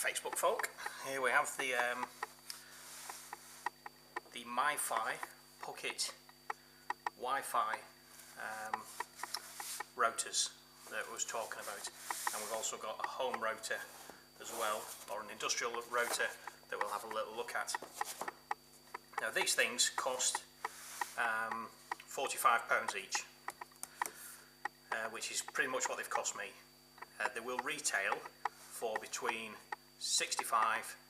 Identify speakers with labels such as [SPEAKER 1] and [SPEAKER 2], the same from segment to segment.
[SPEAKER 1] Facebook folk. Here we have the MIFI Pocket Wi-Fi rotors that I was talking about, and we've also got a home rotor as well, or an industrial rotor that we'll have a little look at. Now these things cost £45 each, which is pretty much what they've cost me. They will retail for between £65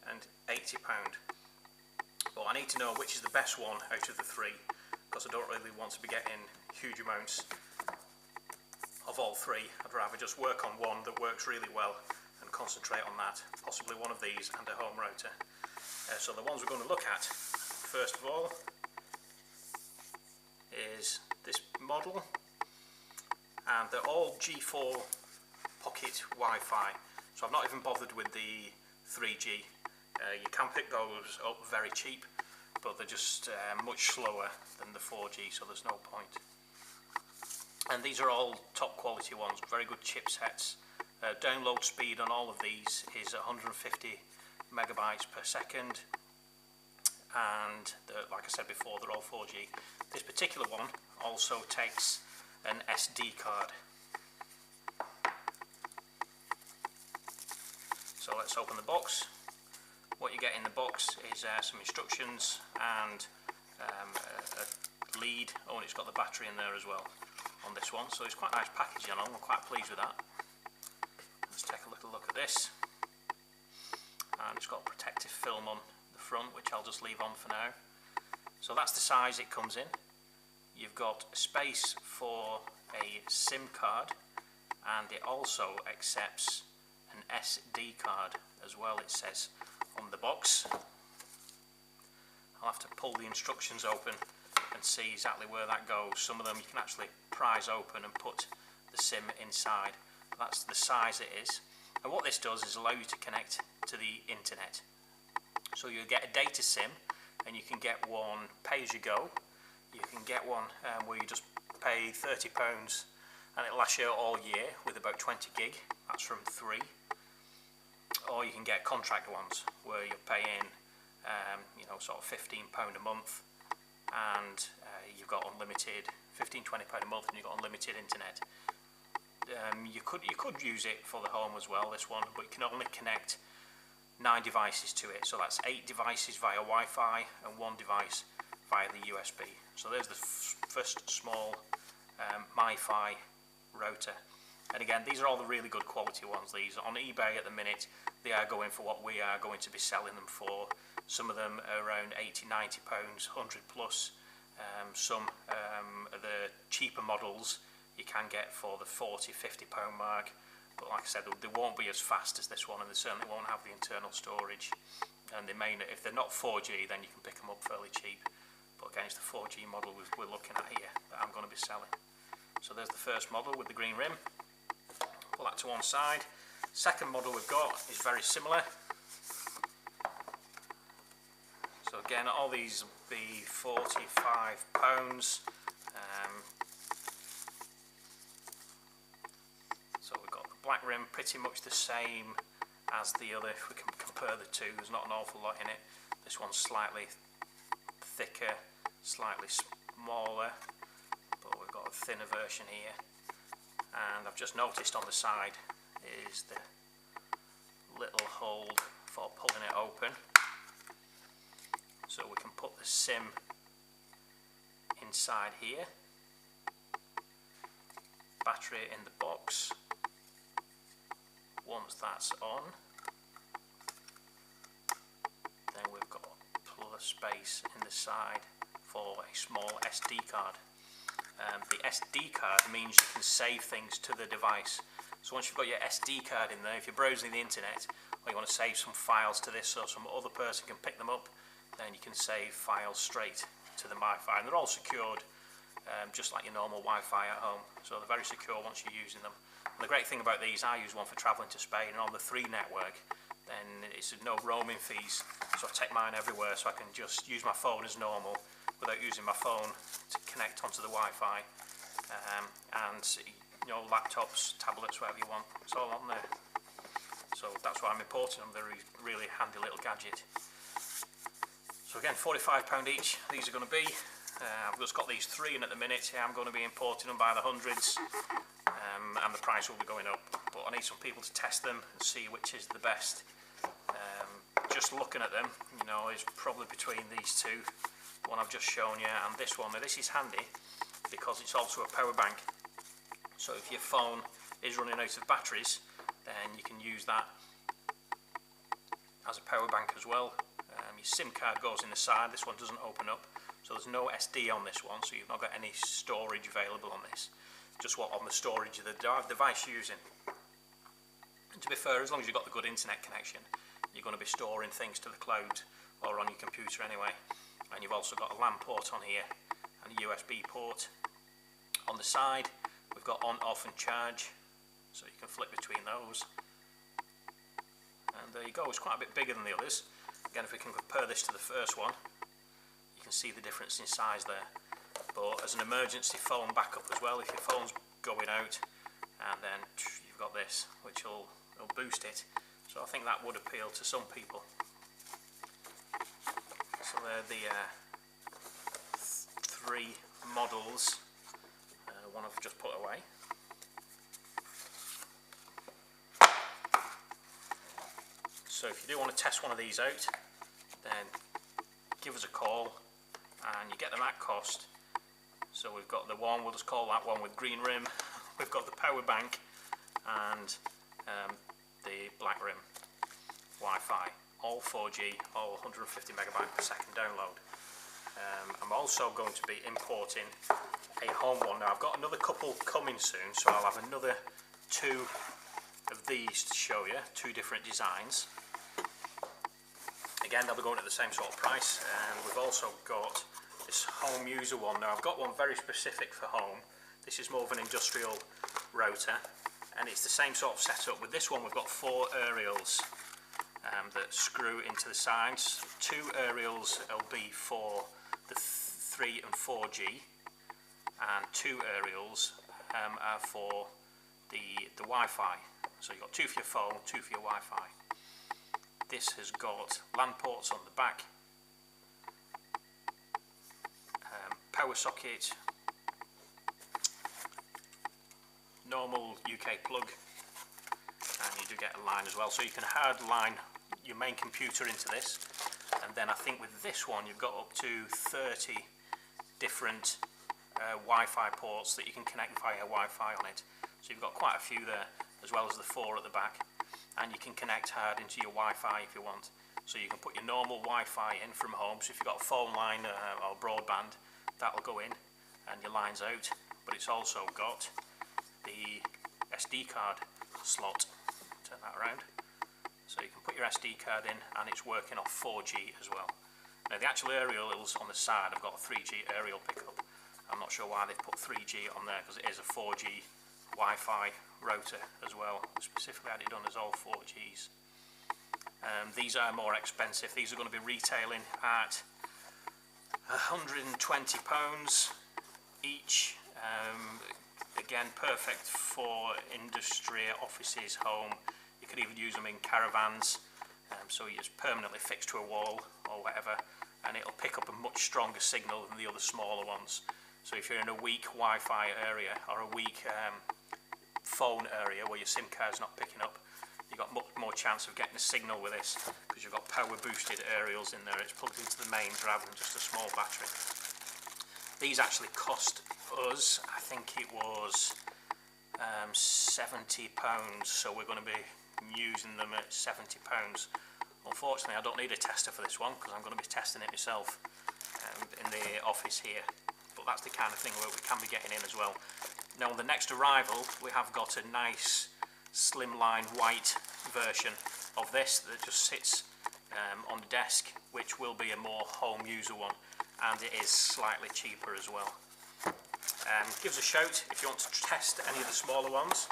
[SPEAKER 1] and £80, but I need to know which is the best one out of the three, because I don't really want to be getting huge amounts of all three. I'd rather just work on one that works really well and concentrate on that, possibly one of these and a home rotor. So the ones we're going to look at first of all is this model, and they're all G4 Pocket Wi-Fi, so I've not even bothered with the 3G. You can pick those up very cheap, but they're just much slower than the 4G, so there's no point. And these are all top quality ones, very good chipsets. Download speed on all of these is 150 megabytes per second, and like I said before, they're all 4G. This particular one also takes an SD card. So let's open the box. What you get in the box is some instructions and a lead. Oh, and it's got the battery in there as well on this one, so it's quite nice packaging on. I'm quite pleased with that. Let's take a little look at this. And it's got protective film on the front, which I'll just leave on for now. So that's the size it comes in. You've got space for a SIM card, and it also accepts an SD card as well, it says on the box. I'll have to pull the instructions open and see exactly where that goes. Some of them you can actually prise open and put the SIM inside. That's the size it is. And what this does is allow you to connect to the internet. So you get a data SIM, and you can get one pay as you go. You can get one where you just pay £30 and it lasts you all year with about 20 gig. That's from 3. Or you can get contract ones where you're paying sort of £15 a month, and you've got unlimited, £15-20 a month, and you've got unlimited internet. You could use it for the home as well, this one, but you can only connect 9 devices to it. So that's 8 devices via Wi-Fi and 1 device via the USB. So there's the first small MiFi router. And again, these are all the really good quality ones. These on eBay at the minute, they are going for what we are going to be selling them for. Some of them are around £80-90, 100 plus. Some of the cheaper models you can get for the £40-50 mark. But like I said, they won't be as fast as this one, and they certainly won't have the internal storage. And they may, if they're not 4G, then you can pick them up fairly cheap. But again, it's the 4G model we're looking at here that I'm going to be selling. So there's the first model with the green rim. Pull that to one side. Second model we've got is very similar. So again, all these will be £45. So we've got the black rim, pretty much the same as the other. If we can compare the two, there's not an awful lot in it. This one's slightly thicker, slightly smaller, but we've got a thinner version here. And I've just noticed on the side is the little hold for pulling it open, so we can put the SIM inside here, battery in the box. Once that's on, then we've got plus space in the side for a small SD card. The SD card means you can save things to the device. So once you've got your SD card in there, if you're browsing the internet or you want to save some files to this so some other person can pick them up, then you can save files straight to the MiFi. And they're all secured just like your normal Wi-Fi at home. So they're very secure once you're using them. And the great thing about these, I use one for travelling to Spain, and on the 3 network, then it's no roaming fees. So I take mine everywhere, so I can just use my phone as normal without using my phone to connect onto the Wi-Fi, and laptops, tablets, whatever you want, it's all on there. So that's why I'm importing them. They're a really handy little gadget. So again, £45 each these are going to be. I've just got these 3 in at the minute. I'm going to be importing them by the hundreds, and the price will be going up. But I need some people to test them and see which is the best. Just looking at them, you know, is probably between these two, the one I've just shown you and this one. Now this is handy because it's also a power bank. So if your phone is running out of batteries, then you can use that as a power bank as well. Your SIM card goes in the side. This one doesn't open up, so there's no SD on this one, so you've not got any storage available on this. Just what on the storage of the device you're using. And to be fair, as long as you've got the good internet connection, you're going to be storing things to the cloud or on your computer anyway. And you've also got a LAN port on here and a USB port. On the side, we've got on, off and charge, so you can flip between those. And there you go, it's quite a bit bigger than the others. Again, if we can compare this to the first one, you can see the difference in size there. But as an emergency phone backup as well, if your phone's going out, and then you've got this, which will boost it. So I think that would appeal to some people. So they're the 3 models. One I've just put away. So if you do want to test one of these out, then give us a call and you get them at cost. So we've got the one, we'll just call that one with green rim. We've got the power bank and the black rim Wi-Fi, all 4G, all 150 megabyte per second download. I'm also going to be importing a home one. Now I've got another couple coming soon, so I'll have another 2 of these to show you, 2 different designs. Again, they'll be going at the same sort of price. And we've also got this home user one. Now I've got one very specific for home. This is more of an industrial router, and it's the same sort of setup. With this one we've got 4 aerials that screw into the sides. 2 aerials will be for the 3 and 4G, and 2 aerials are for the Wi-Fi. So you've got 2 for your phone, 2 for your Wi-Fi. This has got LAN ports on the back, power socket, normal UK plug, and you do get a line as well, so you can hard line your main computer into this. And then I think with this one you've got up to 30 different Wi-Fi ports that you can connect via Wi-Fi on it. So you've got quite a few there, as well as the 4 at the back, and you can connect hard into your Wi-Fi if you want. So you can put your normal Wi-Fi in from home, so if you've got a phone line or broadband, that'll go in and your line's out. But it's also got the SD card slot. Turn that around. So you can put your SD card in and it's working off 4G as well. Now the actual aerials on the side have got a 3G aerial pickup. I'm not sure why they've put 3G on there, because it is a 4G Wi-Fi router as well. We specifically had it done as all 4Gs. These are more expensive. These are going to be retailing at £120 each. Again, perfect for industry, offices, home. You could even use them in caravans, so you're just permanently fixed to a wall or whatever, and it'll pick up a much stronger signal than the other smaller ones. So if you're in a weak Wi-Fi area or a weak phone area where your SIM card's not picking up, you've got much more chance of getting a signal with this, because you've got power boosted aerials in there. It's plugged into the mains rather than just a small battery. These actually cost us, I think it was £70, so we're going to be using them at £70. Unfortunately I don't need a tester for this one, because I'm going to be testing it myself in the office here, but that's the kind of thing where we can be getting in as well. Now on the next arrival we have got a nice slimline white version of this that just sits on the desk, which will be a more home user one, and it is slightly cheaper as well. Give us a shout if you want to test any of the smaller ones.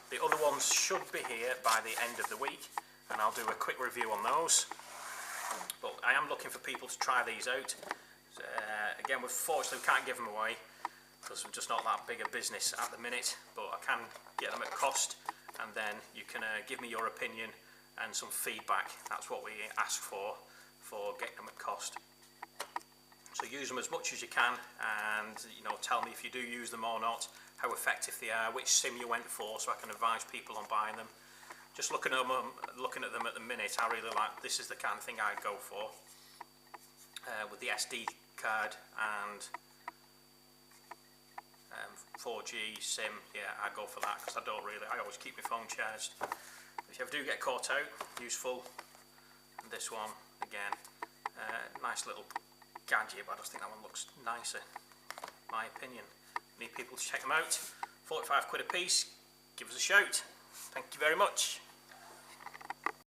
[SPEAKER 1] The other ones should be here by the end of the week, and I'll do a quick review on those. But I am looking for people to try these out. Again, unfortunately we can't give them away because we're just not that big a business at the minute, but I can get them at cost, and then you can give me your opinion and some feedback. That's what we ask for getting them at cost. So use them as much as you can, and tell me if you do use them or not, how effective they are, which sim you went for, so I can advise people on buying them. Just looking at them at the minute, I really like, this is the kind of thing I'd go for. With the SD card and 4G sim, yeah, I'd go for that, because I always keep my phone charged. If you do get caught out, useful. And this one, again, nice little gadget, but I just think that one looks nicer, my opinion. Need people to check them out. 45 quid a piece, give us a shout. Thank you very much.